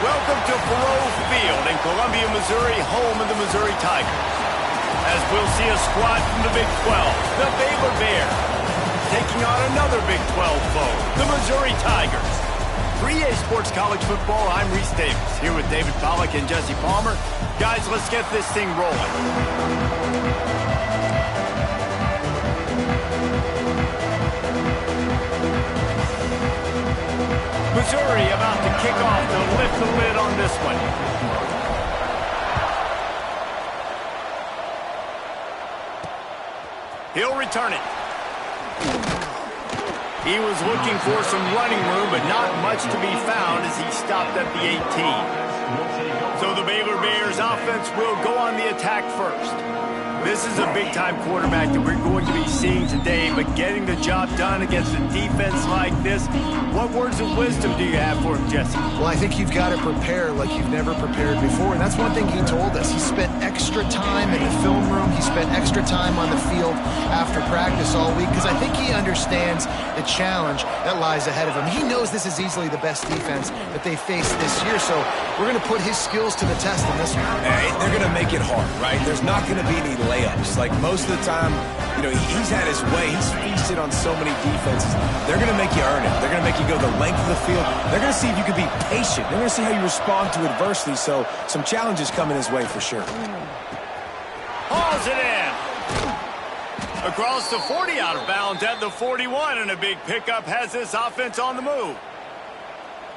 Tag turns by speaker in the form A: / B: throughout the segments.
A: Welcome to Faroe Field in Columbia, Missouri, home of the Missouri Tigers. As we'll see a squad from the Big 12, the Baylor Bears, taking on another Big 12 foe, the Missouri Tigers. 3A Sports College Football, I'm Reese Davis, here with David Pollack and Jesse Palmer. Guys, let's get this thing rolling. Missouri about to kick off to lift the lid on this one. He'll return it. He was looking for some running room, but not much to be found as he stopped at the 18. So the Baylor Bears offense will go on the attack first. This is a big-time quarterback that we're going to be seeing today, but getting the job done against a defense like this, what words of wisdom do you have for him, Jesse?
B: Well, I think you've got to prepare like you've never prepared before, and that's one thing he told us. He spent extra time in the film room. He spent extra time on the field after practice all week because I think he understands the challenge that lies ahead of him. He knows this is easily the best defense that they faced this year, so we're going to put his skills to the test in this one.
C: Hey, they're going to make it hard, right? There's not going to be any layups. Like most of the time, you know, he's had his way. He's feasted on so many defenses. They're going to make you earn it. They're going to make you go the length of the field. They're going to see if you can be patient. They're going to see how you respond to adversity. So some challenges coming his way for sure.
A: Hauls it in. Across the 40, out of bounds at the 41, and a big pickup has this offense on the move.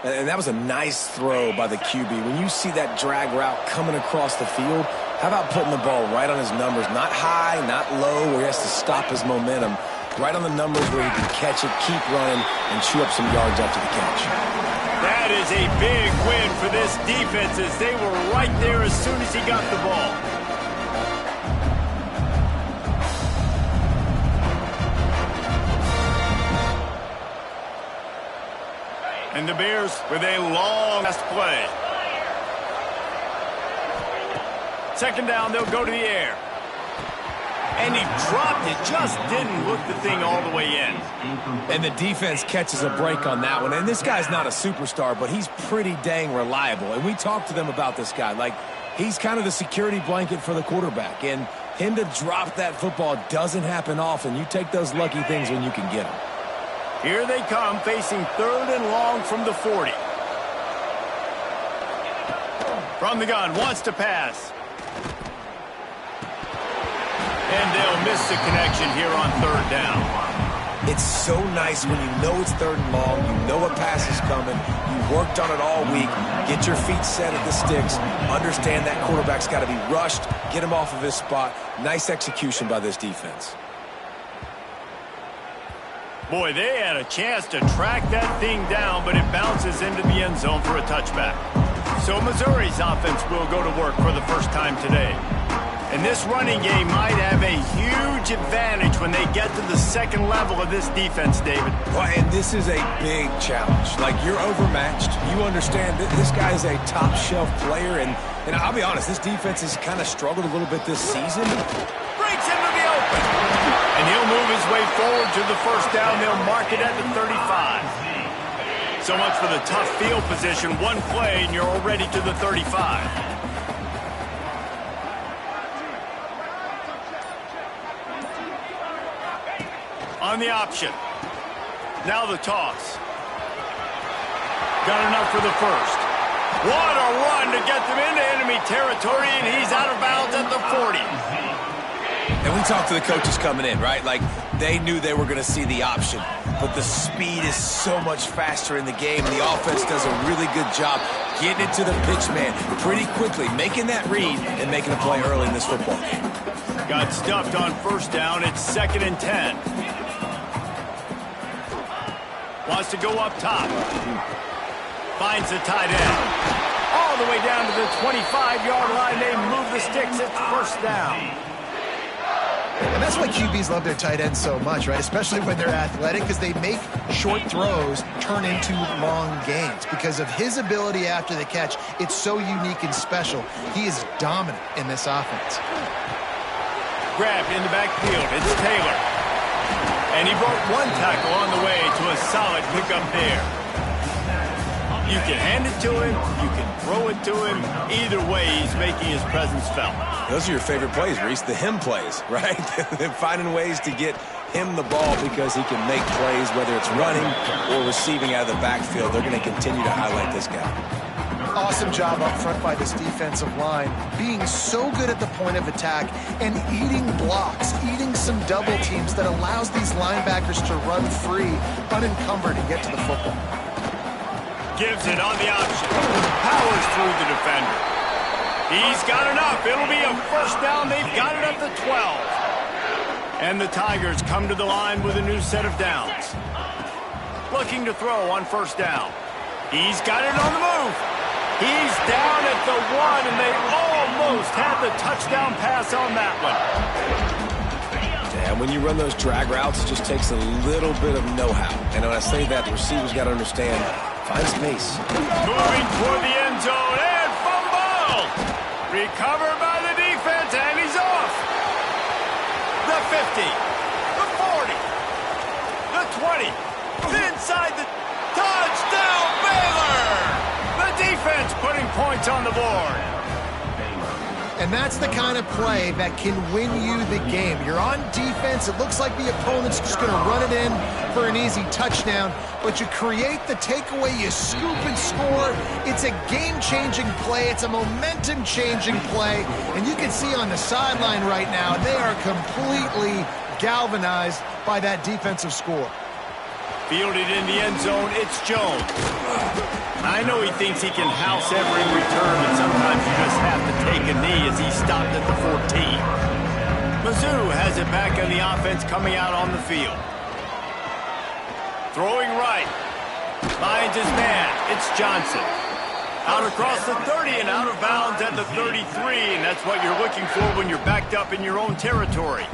C: And that was a nice throw by the QB. When you see that drag route coming across the field, how about putting the ball right on his numbers? Not high, not low, where he has to stop his momentum. Right on the numbers where he can catch it, keep running, and chew up some yards after the catch.
A: That is a big win for this defense as they were right there as soon as he got the ball. And the Bears with a long last play. Second down, they'll go to the air. And he dropped it, just didn't look the thing all the way in.
C: And the defense catches a break on that one. And this guy's not a superstar, but he's pretty dang reliable. And we talked to them about this guy. Like, he's kind of the security blanket for the quarterback. And him to drop that football doesn't happen often. You take those lucky things when you can get them.
A: Here they come, facing third and long from the 40. From the gun, wants to pass. And they'll miss the connection here on third down.
C: It's so nice when you know it's third and long, you know a pass is coming, you worked on it all week, get your feet set at the sticks, understand that quarterback's got to be rushed, get him off of his spot. Nice execution by this defense.
A: Boy, they had a chance to track that thing down, but it bounces into the end zone for a touchback. So Missouri's offense will go to work for the first time today. And this running game might have a huge advantage when they get to the second level of this defense, David.
C: Well, and this is a big challenge. Like, you're overmatched. You understand that this guy's a top-shelf player, and I'll be honest, this defense has kind of struggled a little bit this season.
A: Breaks into the open. And he'll move his way forward to the first down. They'll mark it at the 35. So much for the tough field position. One play, and you're already to the 35. On the option. Now the toss. Got enough for the first. What a run to get them into enemy territory, and he's out of bounds at the 40.
C: And we talked to the coaches coming in, right? Like, they knew they were going to see the option. But the speed is so much faster in the game. The offense does a really good job getting it to the pitch man pretty quickly, making that read and making a play early in this football game.
A: Got stuffed on first down. It's 2nd and 10. Wants to go up top. Finds the tight end. All the way down to the 25-yard line. They move the sticks. It's first down.
B: And that's why QBs love their tight ends so much, right? Especially when they're athletic, because they make short throws turn into long gains. Because of his ability after the catch, it's so unique and special. He is dominant in this offense.
A: Grabbed in the backfield. It's Taylor. And he broke one tackle on the way to a solid pickup there. You can hand it to him, you can throw it to him. Either way, he's making his presence felt.
C: Those are your favorite plays, Reese, the him plays, right? Finding ways to get him the ball because he can make plays, whether it's running or receiving out of the backfield. They're going to continue to highlight this guy.
B: Awesome job up front by this defensive line, being so good at the point of attack and eating blocks, eating some double teams that allows these linebackers to run free, unencumbered, and get to the football.
A: Gives it on the option. Powers through the defender. He's got enough. It'll be a first down. They've got it at the 12. And the Tigers come to the line with a new set of downs. Looking to throw on first down. He's got it on the move. He's down at the 1, and they almost had the touchdown pass on that one.
C: And when you run those drag routes, it just takes a little bit of know-how. And when I say that, the receivers got to understand, find space.
A: Moving toward the end zone, and fumble! Recovered by the defense, and he's off. The 50, the 40, the 20, inside the touchdown, Baylor! The defense putting points on the board.
B: And that's the kind of play that can win you the game. You're on defense. It looks like the opponent's just going to run it in for an easy touchdown, but you create the takeaway, you scoop and score. It's a game-changing play. It's a momentum-changing play. And you can see on the sideline right now, they are completely galvanized by that defensive score.
A: Fielded in the end zone, it's Jones. I know he thinks he can house every return, but sometimes you just have to take a knee as he stopped at the 14. Mizzou has it back on the offense coming out on the field. Throwing right. Finds his man. It's Johnson. Out across the 30 and out of bounds at the 33, and that's what you're looking for when you're backed up in your own territory.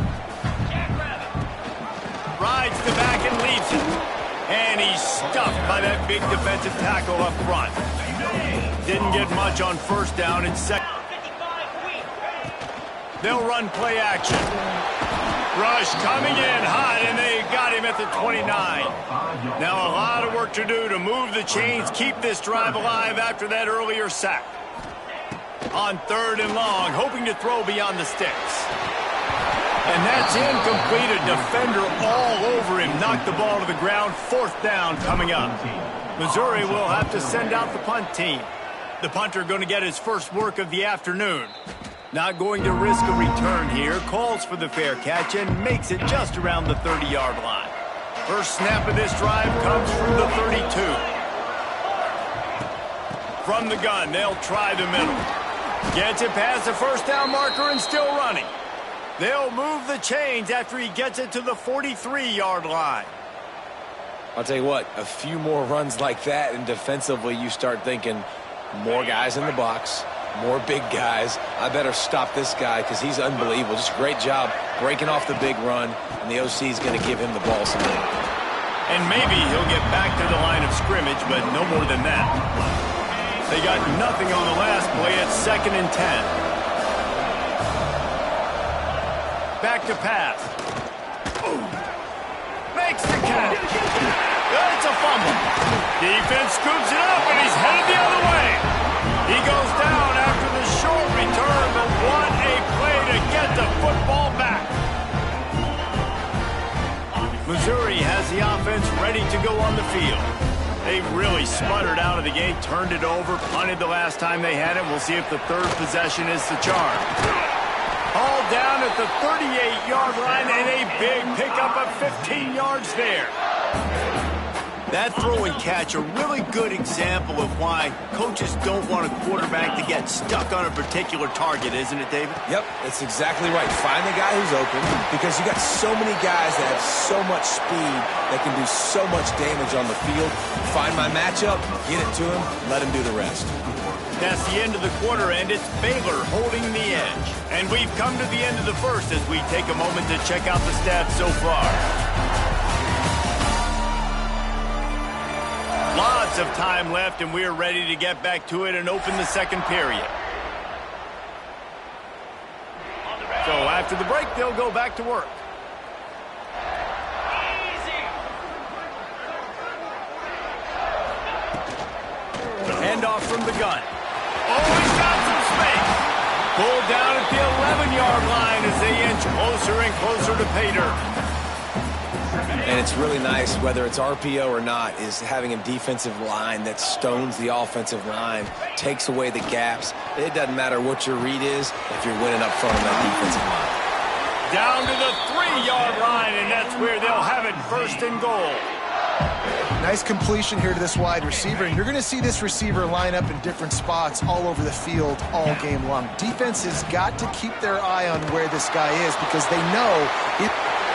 A: Rides the back and leaves it. And he's stuffed by that big defensive tackle up front. Didn't get much on first down and second. They'll run play action. Rush coming in hot, and they got him at the 29. Now a lot of work to do to move the chains, keep this drive alive after that earlier sack. On third and long, hoping to throw beyond the sticks. And that's incomplete. A defender all over him. Knocked the ball to the ground. Fourth down coming up. Missouri will have to send out the punt team. The punter going to get his first work of the afternoon. Not going to risk a return here. Calls for the fair catch and makes it just around the 30-yard line. First snap of this drive comes from the 32. From the gun, they'll try the middle. Gets it past the first down marker and still running. They'll move the chains after he gets it to the 43-yard line.
C: I'll tell you what, a few more runs like that, and defensively you start thinking more guys in the box, more big guys. I better stop this guy because he's unbelievable. Just a great job breaking off the big run, and the OC is going to give him the ball some more.
A: And maybe he'll get back to the line of scrimmage, but no more than that. They got nothing on the last play. It's 2nd and 10. Back to pass. Ooh. Makes the catch. It's a fumble. Defense scoops it up, and he's headed the other way. He goes down after the short return, but what a play to get the football back. Missouri has the offense ready to go on the field. They really sputtered out of the gate, turned it over, punted the last time they had it. We'll see if the third possession is the charm. All down at the 38-yard line, and a big pickup of 15 yards there. That throw and catch, a really good example of why coaches don't want a quarterback to get stuck on a particular target, isn't it, David?
C: Yep, that's exactly right. Find the guy who's open, because you got so many guys that have so much speed that can do so much damage on the field. Find my matchup, get it to him, let him do the rest.
A: That's the end of the quarter, and it's Baylor holding the edge. And we've come to the end of the first as we take a moment to check out the stats so far. Lots of time left, and we're ready to get back to it and open the second period. So after the break, they'll go back to work. handoff from the gun. Oh, he's got some space. Pulled down at the 11-yard line as they inch closer and closer to pay dirt.
C: And it's really nice, whether it's RPO or not, is having a defensive line that stones the offensive line, takes away the gaps. It doesn't matter what your read is if you're winning up front of that defensive line.
A: Down to the 3-yard line, and that's where they'll have it, 1st and goal.
B: Nice completion here to this wide receiver, and you're going to see this receiver line up in different spots all over the field all game long. Defense has got to keep their eye on where this guy is because they know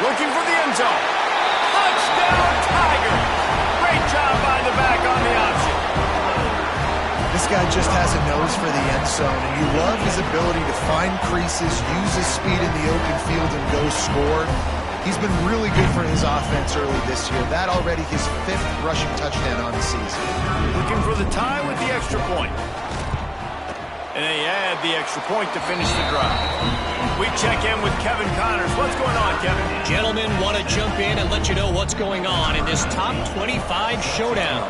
A: looking for the end zone. Touchdown, Tiger! Great job by the back on the option.
B: This guy just has a nose for the end zone, and you love his ability to find creases, use his speed in the open field, and go score. He's been really good for his offense early this year. That already his 5th rushing touchdown on the season.
A: Looking for the tie with the extra point. And they add the extra point to finish the drive. We check in with Kevin Connors. What's going on, Kevin?
D: Gentlemen, want to jump in and let you know what's going on in this top 25 showdown.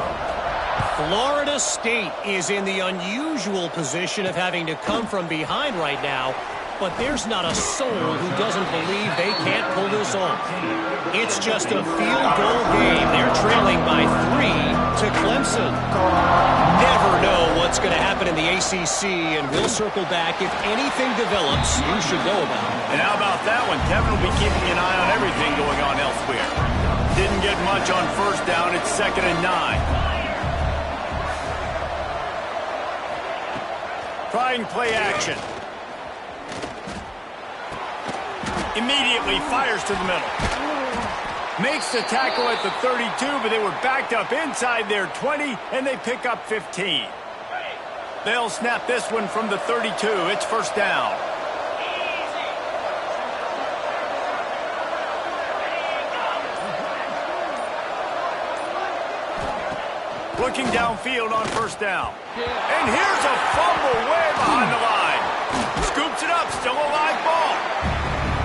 D: Florida State is in the unusual position of having to come from behind right now, but there's not a soul who doesn't believe they can't pull this off. It's just a field goal game. They're trailing by 3 to Clemson. Never know what's going to happen in the ACC, and we'll circle back if anything develops you should know about.
A: And how about that one? Kevin will be keeping an eye on everything going on elsewhere. Didn't get much on 1st down. It's 2nd and 9. Trying play action. Immediately fires to the middle. Makes the tackle at the 32, but they were backed up inside their 20, and they pick up 15. They'll snap this one from the 32. It's 1st down. Looking downfield on 1st down. And here's a fumble way behind the line. Scoops it up, still a live ball.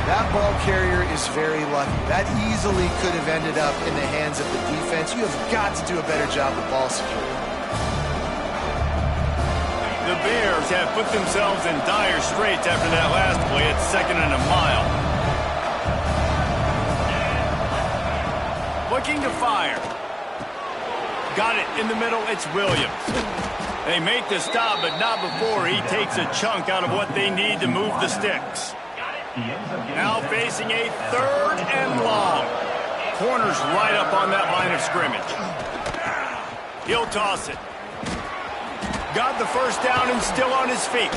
B: that ball carrier is very lucky. That easily could have ended up in the hands of the defense. You have got to do a better job with ball security.
A: The Bears have put themselves in dire straits after that last play at 2nd and a mile. Looking to fire. Got it in the middle. It's Williams. They make the stop, but not before he takes a chunk out of what they need to move the sticks. Now facing a 3rd and long. Corner's right up on that line of scrimmage. He'll toss it. Got the 1st down and still on his feet.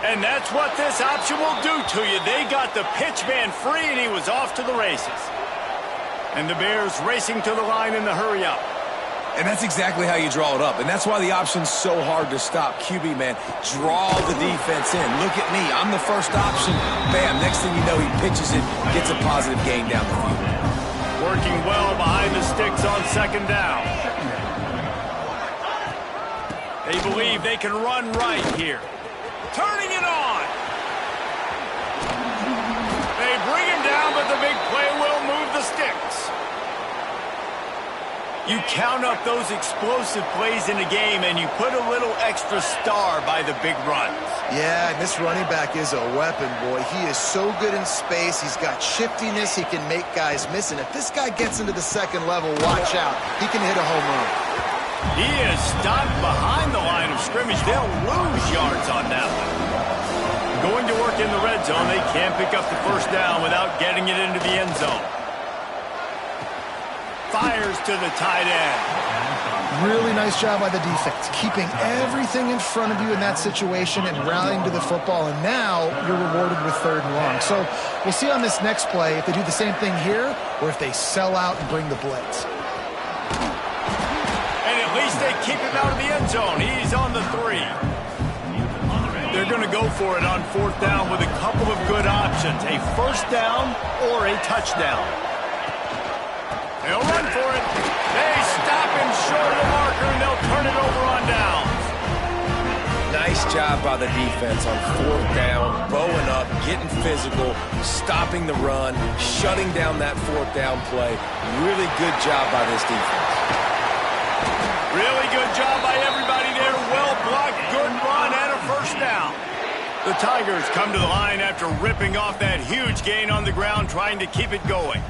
A: And that's what this option will do to you. They got the pitch man free, and he was off to the races. And the Bears racing to the line in the hurry up.
C: And that's exactly how you draw it up. And that's why the option's so hard to stop. QB, man, draw the defense in. Look at me. I'm the first option. Bam, next thing you know, he pitches it, gets a positive gain down the field.
A: Working well behind the sticks on 2nd down. They believe they can run right here. Turning it on. They bring him down, but the big play will move the sticks. You count up those explosive plays in a game, and you put a little extra star by the big runs.
B: Yeah, and this running back is a weapon, boy. He is so good in space. He's got shiftiness. He can make guys miss. And if this guy gets into the 2nd level, watch out. He can hit a home run.
A: He is stopped behind the line of scrimmage. They'll lose yards on that one. Going to work in the red zone. They can't pick up the 1st down without getting it into the end zone. Fires to the tight end.
B: Really nice job by the defense, keeping everything in front of you in that situation and rallying to the football, and now you're rewarded with 3rd and long. So we'll see on this next play if they do the same thing here or if they sell out and bring the blitz.
A: And at least they keep him out of the end zone. He's on the 3. They're going to go for it on 4th down with a couple of good options, a 1st down or a touchdown. They'll run for it. They stop him short of the marker, and they'll turn it over on downs.
C: Nice job by the defense on 4th down, bowing up, getting physical, stopping the run, shutting down that 4th down play. Really good job by this defense.
A: Really good job by everybody there. The Tigers come to the line after ripping off that huge gain on the ground, trying to keep it going.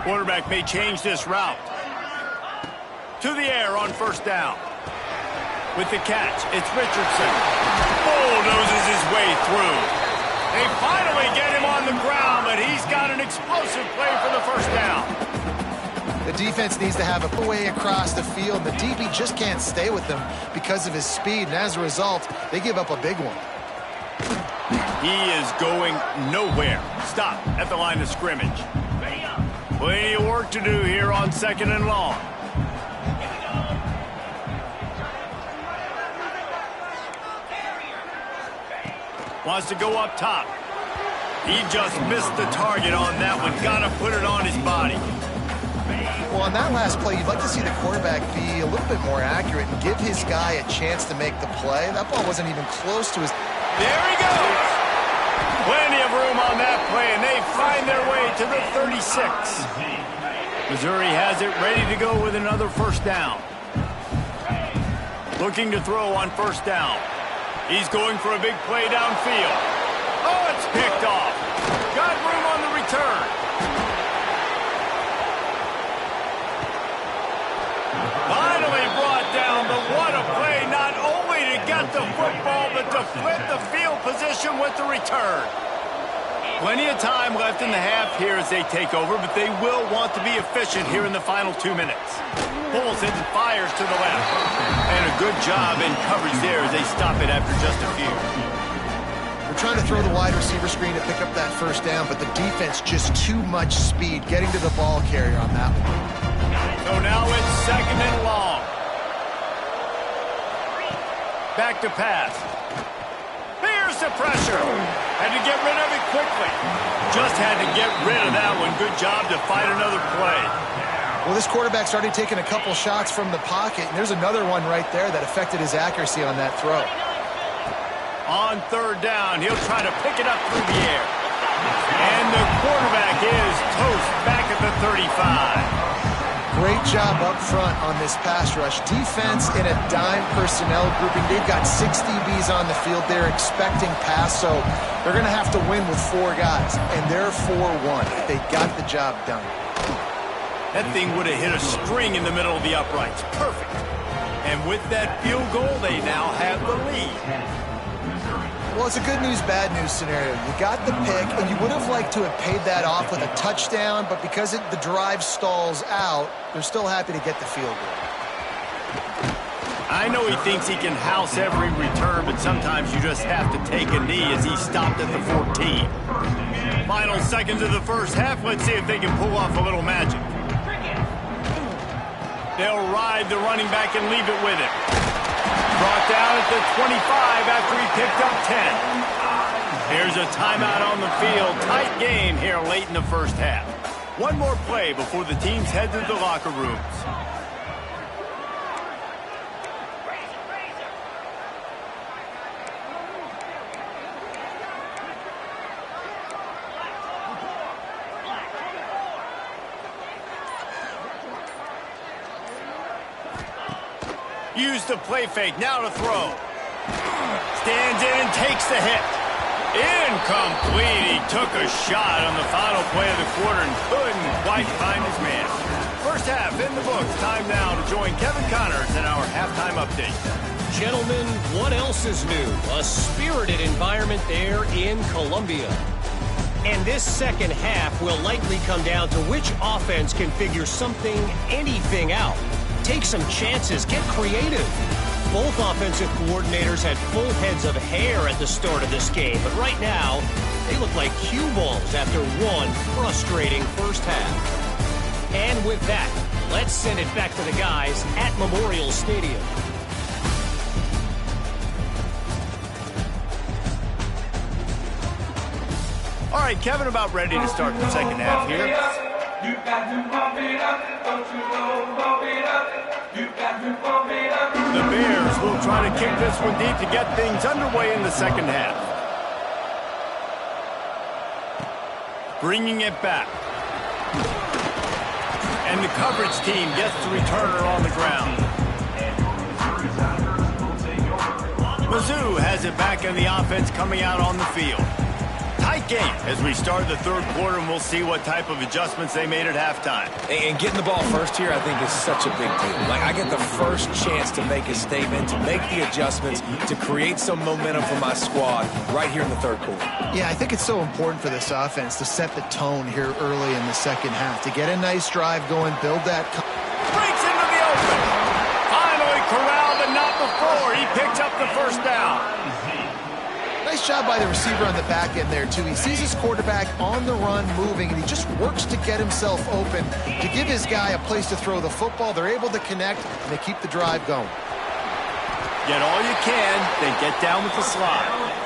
A: Quarterback may change this route. To the air on first down. With the catch, it's Richardson. Bulldozes his way through. They finally get him on the ground, but he's got an explosive play for the first down.
B: The defense needs to have a way across the field. The DB just can't stay with them because of his speed, and as a result, they give up a big one.
A: He is going nowhere. Stop at the line of scrimmage. Plenty of work to do here on 2nd and long. Wants to go up top. He just missed the target on that one. Got to put it on his body.
B: Well, on that last play, you'd like to see the quarterback be a little bit more accurate and give his guy a chance to make the play. That ball wasn't even close to his...
A: There he goes! Plenty of room on that play, and they find their way to the 36. Missouri has it ready to go with another first down. Looking to throw on first down. He's going for a big play downfield. Oh, it's picked off. Got room on the return. Finally brought down, but what a play, not only to get the football, but to flip the field position with the return. Plenty of time left in the half here as they take over, but they will want to be efficient here in the final 2 minutes. Pulls it and fires to the left. And a good job in coverage there as they stop it after just a few.
B: They're trying to throw the wide receiver screen to pick up that first down, but the defense just too much speed getting to the ball carrier on that one.
A: So now it's 2nd and long. Back to pass. Here's the pressure. Had to get rid of it quickly. Just had to get rid of that one. Good job to fight another play.
B: Well, this quarterback started taking a couple shots from the pocket, and there's another one right there that affected his accuracy on that throw.
A: On 3rd down, he'll try to pick it up through the air. And the quarterback is toast back at the 35.
B: Great job up front on this pass rush. Defense in a dime personnel grouping. They've got 6 DBs on the field. They're expecting pass, so they're going to have to win with 4 guys, and they're 4-1. They got the job done.
A: That thing would have hit a string in the middle of the uprights. Perfect. And with that field goal, they now have the lead.
B: Well, it's a good news, bad news scenario. You got the pick, and you would have liked to have paid that off with a touchdown, but because the drive stalls out, they're still happy to get the field goal.
A: I know he thinks he can house every return, but sometimes you just have to take a knee as he stopped at the 14. Final seconds of the first half. Let's see if they can pull off a little magic. They'll ride the running back and leave it with him. Brought down at the 25 after he picked up 10. Here's a timeout on the field. Tight game here late in the first half. One more play before the teams head to the locker rooms. Use the play fake, now to throw. Stands in and takes the hit. Incomplete. He took a shot on the final play of the quarter and couldn't quite find his man. First half in the books. Time now to join Kevin Connors in our halftime update.
D: Gentlemen, what else is new? A spirited environment there in Columbia. And this second half will likely come down to which offense can figure something, anything out. Take some chances, get creative. Both offensive coordinators had full heads of hair at the start of this game, but right now, they look like cue balls after one frustrating first half. And with that, let's send it back to the guys at Memorial Stadium.
A: All right, Kevin, about ready to start the second half here.
E: You got to pump it up, don't you know, pump it up. You got to pump it up.
A: The Bears will try to kick this one deep to get things underway in the second half. Bringing it back. And the coverage team gets the returner on the ground. Mizzou has it back in the offense coming out on the field. Tight game as we start the third quarter, and we'll see what type of adjustments they made at halftime.
C: And getting the ball first here, I think, is such a big deal. Like, I get the first chance to make a statement, to make the adjustments, to create some momentum for my squad right here in the third quarter.
B: Yeah, I think it's so important for this offense to set the tone here early in the second half, to get a nice drive going, build that.
A: Breaks into the open. Finally corralled, but not before. He picked up the first down.
B: Nice job by the receiver on the back end there, too. He sees his quarterback on the run moving, and he just works to get himself open to give his guy a place to throw the football. They're able to connect, and they keep the drive going.
A: Get all you can, then get down with the slide.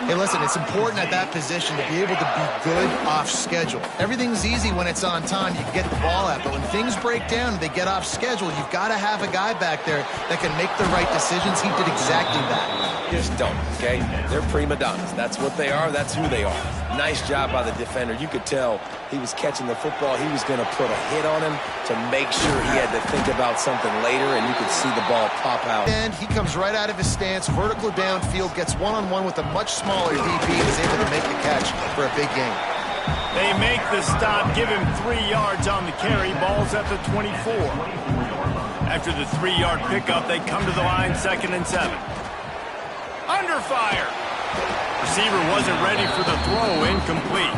B: Hey, listen, it's important at that position to be able to be good off schedule. Everything's easy when it's on time. You can get the ball out, but when things break down and they get off schedule, you've got to have a guy back there that can make the right decisions. He did exactly that.
C: Just don't, okay? They're prima donnas. That's what they are. That's who they are. Nice job by the defender. You could tell he was catching the football. He was going to put a hit on him to make sure he had to think about something later, and you could see the ball pop out.
B: And he comes right out of his stance, vertical downfield, gets one-on-one with a much smaller DB, and is able to make the catch for a big gain.
A: They make the stop, give him 3 yards on the carry. Ball's at the 24. After the 3-yard pickup, they come to the line, 2nd and 7. Under fire. Receiver wasn't ready for the throw, incomplete.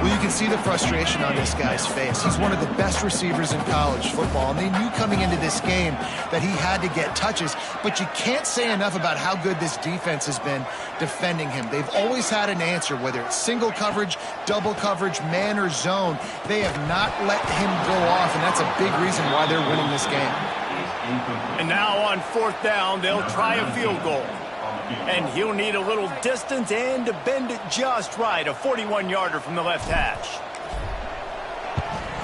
B: Well, you can see the frustration on this guy's face. He's one of the best receivers in college football, and they knew coming into this game that he had to get touches, but you can't say enough about how good this defense has been defending him. They've always had an answer, whether it's single coverage, double coverage, man or zone. They have not let him go off, and that's a big reason why they're winning this game.
A: And now on 4th down, they'll try a field goal. And he'll need a little distance and to bend it just right. A 41-yarder from the left hash.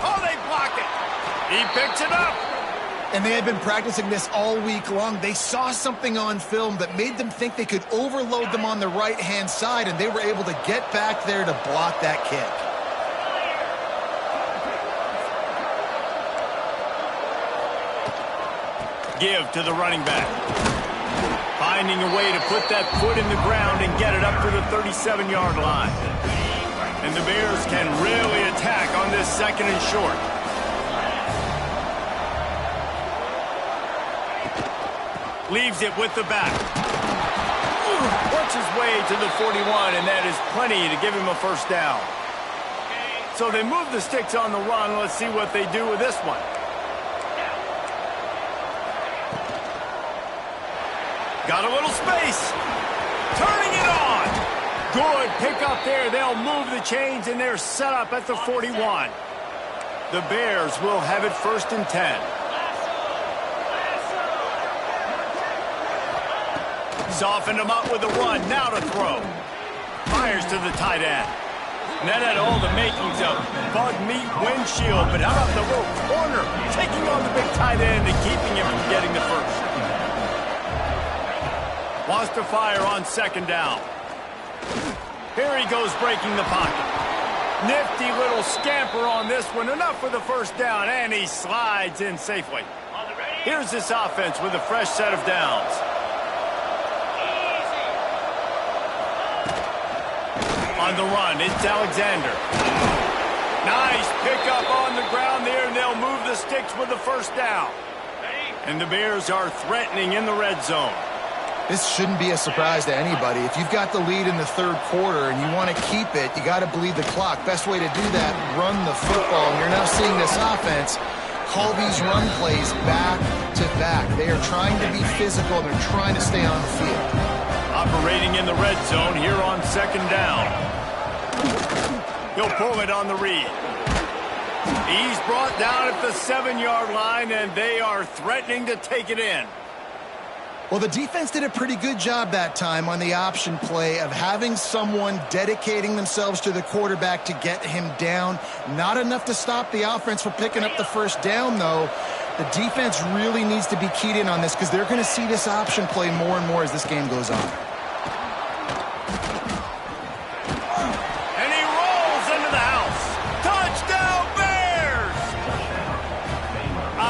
A: Oh, they block it. He picks it up.
B: And they had been practicing this all week long. They saw something on film that made them think they could overload them on the right-hand side, and they were able to get back there to block that kick.
A: Give to the running back. Finding a way to put that foot in the ground and get it up to the 37-yard line. And the Bears can really attack on this 2nd and short. Leaves it with the back. Works his way to the 41, and that is plenty to give him a first down. So they move the sticks on the run. Let's see what they do with this one. Got a little space. Turning it on. Good pickup there. They'll move the chains, and they're set up at the 41. The Bears will have it 1st and 10. Softened them up with a run. Now to throw. Fires to the tight end. And that had all the makings of bug meat windshield. But how about the little corner? Taking on the big tight end and keeping him from getting the first. Wants to fire on 2nd down. Here he goes breaking the pocket. Nifty little scamper on this one. Enough for the first down, and he slides in safely. Here's this offense with a fresh set of downs. On the run, it's Alexander. Nice pickup on the ground there, and they'll move the sticks with the first down. And the Bears are threatening in the red zone.
B: This shouldn't be a surprise to anybody. If you've got the lead in the 3rd quarter and you want to keep it, you got to bleed the clock. Best way to do that, run the football. And you're now seeing this offense call these run plays back to back. They are trying to be physical. They're trying to stay on the field.
A: Operating in the red zone here on 2nd down. He'll pull it on the read. He's brought down at the 7-yard line, and they are threatening to take it in.
B: Well, the defense did a pretty good job that time on the option play of having someone dedicating themselves to the quarterback to get him down. Not enough to stop the offense from picking up the first down, though. The defense really needs to be keyed in on this because they're going to see this option play more and more as this game goes on.
A: And he rolls into the house. Touchdown, Bears!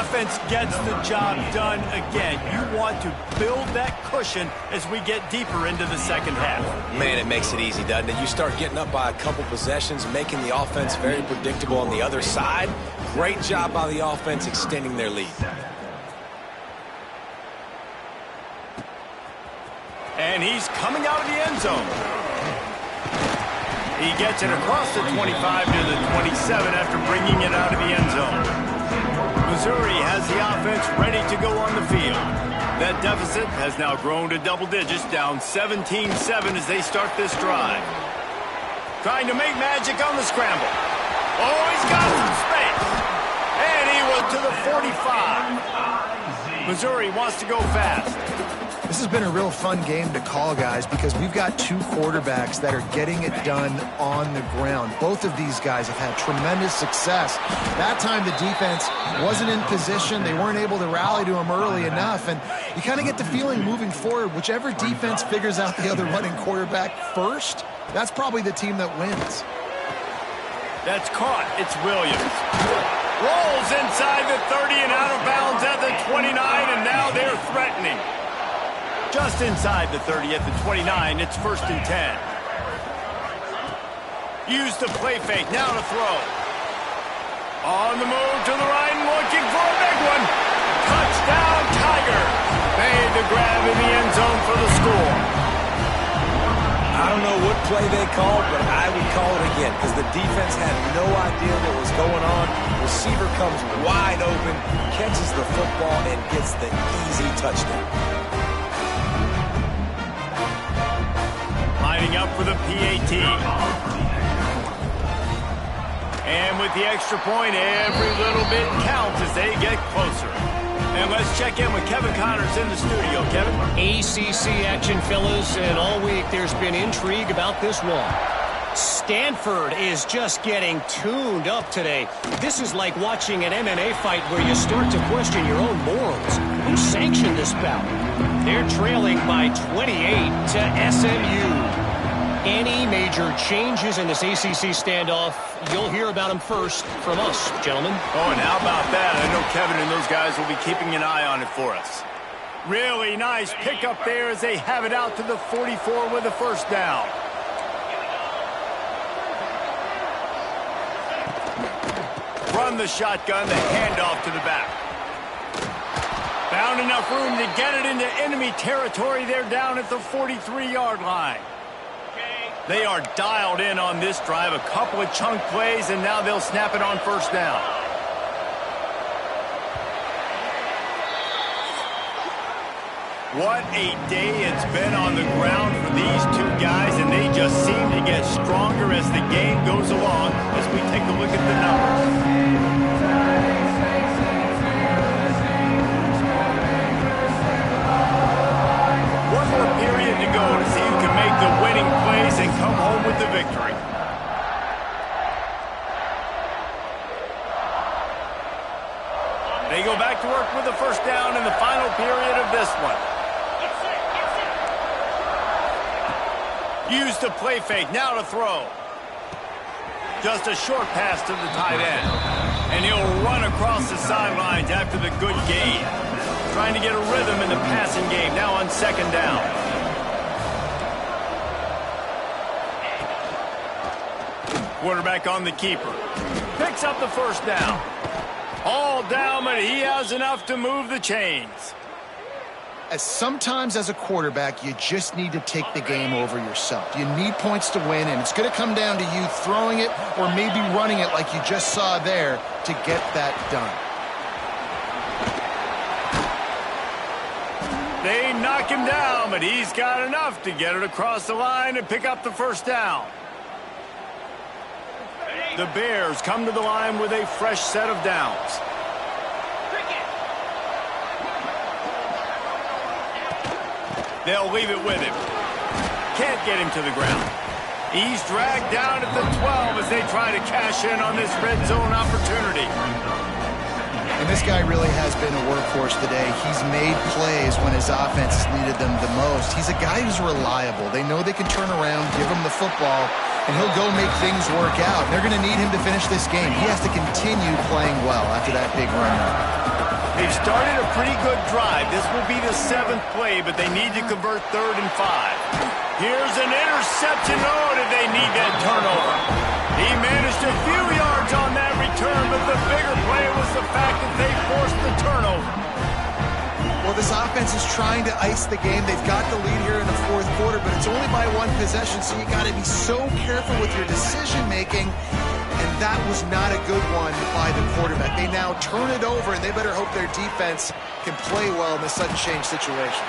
A: Offense defense gets the job done again. You want to build that cushion as we get deeper into the second half.
C: Man, it makes it easy, doesn't it? You start getting up by a couple possessions, making the offense very predictable on the other side. Great job by the offense extending their lead.
A: And he's coming out of the end zone. He gets it across the 25 to the 27 after bringing it out of the end zone. Missouri has the offense ready to go on the field. That deficit has now grown to double digits, down 17-7 as they start this drive. Trying to make magic on the scramble. Oh, he's got some space. And he was to the 45. Missouri wants to go fast.
B: This has been a real fun game to call, guys, because we've got two quarterbacks that are getting it done on the ground. Both of these guys have had tremendous success. That time the defense wasn't in position. They weren't able to rally to him early enough. And you kind of get the feeling moving forward, whichever defense figures out the other running quarterback first, that's probably the team that wins.
A: That's caught. It's Williams. Rolls inside the 30 and out of bounds at the 29, and now they're threatening. Just inside the 30 at the 29, it's 1st and 10. Use the play fake, now to throw. On the move to the right and looking for a big one. Touchdown, Tigers. Made the grab in the end zone for the score.
C: I don't know what play they called, but I would call it again because the defense had no idea what was going on. Receiver comes wide open, catches the football, and gets the easy touchdown.
A: Lining up for the PAT. And with the extra point, every little bit counts as they get closer. And let's check in with Kevin Connors in the studio. Kevin?
D: ACC action, fellas, and all week there's been intrigue about this one. Stanford is just getting tuned up today. This is like watching an MMA fight where you start to question your own morals. Who sanctioned this bout? They're trailing by 28 to SMU. Any major changes in this ACC standoff, you'll hear about them first from us, gentlemen.
A: Oh, and how about that? I know Kevin and those guys will be keeping an eye on it for us. Really nice pickup there as they have it out to the 44 with a first down. Run the shotgun, the handoff to the back. Found enough room to get it into enemy territory. They're down at the 43-yard line. They are dialed in on this drive. A couple of chunk plays, and now they'll snap it on first down. What a day it's been on the ground for these two guys, and they just seem to get stronger as the game goes along as we take a look at the numbers. One more period to go to see who can make the winning plays and come home with the victory. They go back to work with the first down in the final period of this one. Use the play fake, now to throw. Just a short pass to the tight end. And he'll run across the sidelines after the good gain. Trying to get a rhythm in the passing game, now on second down. Quarterback on the keeper. Picks up the first down. All down, but he has enough to move the chains.
B: Sometimes as a quarterback, you just need to take the game over yourself. You need points to win, and it's going to come down to you throwing it or maybe running it like you just saw there to get that done.
A: They knock him down, but he's got enough to get it across the line and pick up the first down. The Bears come to the line with a fresh set of downs. They'll leave it with him. Can't get him to the ground. He's dragged down at the 12 as they try to cash in on this red zone opportunity.
B: And this guy really has been a workhorse today. He's made plays when his offense has needed them the most. He's a guy who's reliable. They know they can turn around, give him the football, and he'll go make things work out. They're going to need him to finish this game. He has to continue playing well after that big run.
A: They've started a pretty good drive. This will be the 7th play, but they need to convert 3rd and 5. Here's an interception. Oh, did they need that turnover? He managed a few yards on that return, but the bigger play was the fact that they forced the turnover.
B: Well, this offense is trying to ice the game. They've got the lead here in the 4th quarter, but it's only by 1 possession, so you got to be so careful with your decision-making, and that was not a good one by the quarterback. They now turn it over, and they better hope their defense can play well in the sudden change situation.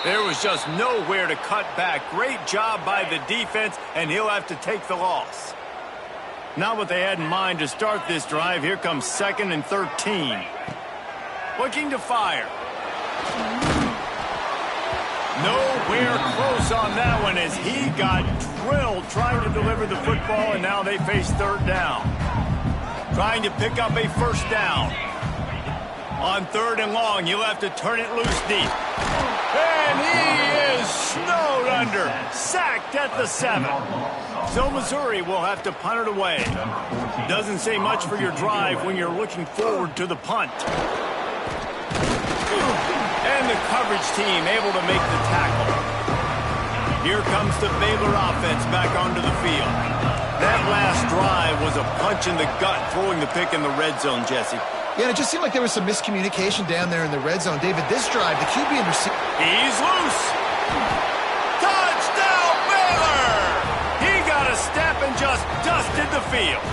A: There was just nowhere to cut back. Great job by the defense, and he'll have to take the loss. Not what they had in mind to start this drive. Here comes 2nd and 13. Looking to fire. Nowhere close on that one as he got drilled trying to deliver the football, and now they face 3rd down. Trying to pick up a 1st down. On 3rd and long, you'll have to turn it loose deep. And he is snowed under. Sacked at the 7. So Missouri will have to punt it away. Doesn't say much for your drive when you're looking forward to the punt. And the coverage team able to make the tackle. Here comes the Baylor offense back onto the field. That last drive was a punch in the gut, throwing the pick in the red zone, Jesse.
B: Yeah, it just seemed like there was some miscommunication down there in the red zone. David, this drive, the QB and receiver.
A: He's loose. Touchdown, Baylor! He got a step and just dusted the field.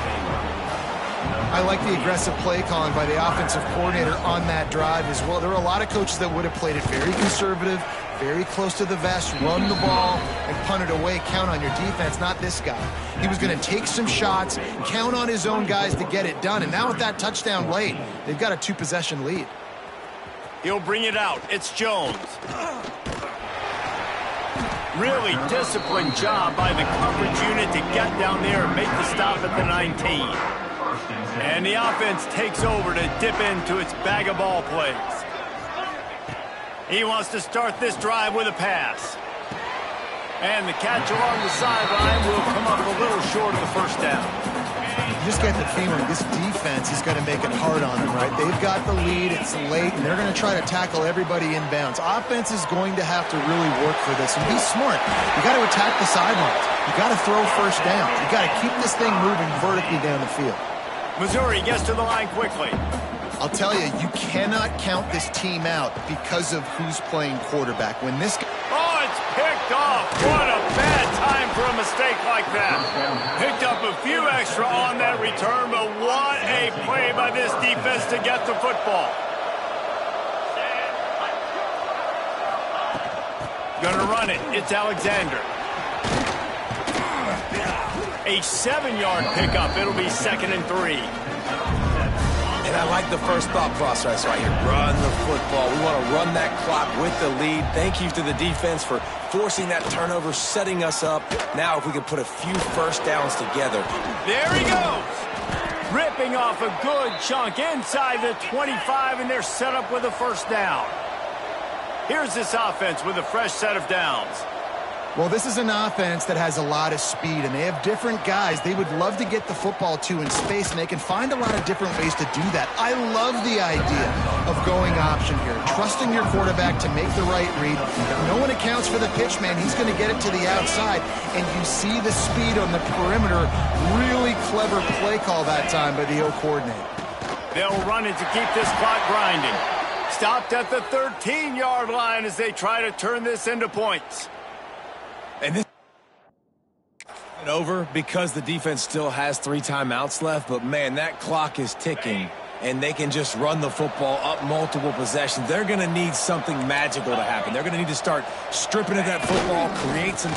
B: I like the aggressive play calling by the offensive coordinator on that drive as well. There were a lot of coaches that would have played it very conservative, very close to the vest, run the ball, and punt it away. Count on your defense, not this guy. He was going to take some shots, count on his own guys to get it done. And now with that touchdown late, they've got a 2-possession lead.
A: He'll bring it out. It's Jones. Really disciplined job by the coverage unit to get down there and make the stop at the 19. And the offense takes over to dip into its bag of ball plays. He wants to start this drive with a pass. And the catch along the sideline will come up a little short of the 1st down.
B: You just get the feeling this defense is going to make it hard on them, right? They've got the lead, it's late, and they're going to try to tackle everybody inbounds. Offense is going to have to really work for this and be smart. You got to attack the sidelines. You got to throw 1st down. You got to keep this thing moving vertically down the field.
A: Missouri gets to the line quickly.
B: I'll tell you, you cannot count this team out because of who's playing quarterback. When this guy...
A: Oh, it's picked off. What a bad time for a mistake like that. Picked up a few extra on that return, but what a play by this defense to get the football. Gonna run it. It's Alexander. A 7-yard pickup. It'll be 2nd and 3.
C: And I like the first thought process right here. Run the football. We want to run that clock with the lead. Thank you to the defense for forcing that turnover, setting us up. Now if we can put a few 1st downs together.
A: There he goes. Ripping off a good chunk inside the 25, and they're set up with a 1st down. Here's this offense with a fresh set of downs.
B: Well, this is an offense that has a lot of speed, and they have different guys they would love to get the football to in space, and they can find a lot of different ways to do that. I love the idea of going option here, trusting your quarterback to make the right read. If no one accounts for the pitch, man, he's going to get it to the outside, and you see the speed on the perimeter. Really clever play call that time by the O coordinator.
A: They'll run it to keep this clock grinding. Stopped at the 13-yard line as they try to turn this into points.
C: And this is over because the defense still has 3 timeouts left, but man, that clock is ticking, and they can just run the football up multiple possessions. They're going to need something magical to happen. They're going to need to start stripping at that football, create some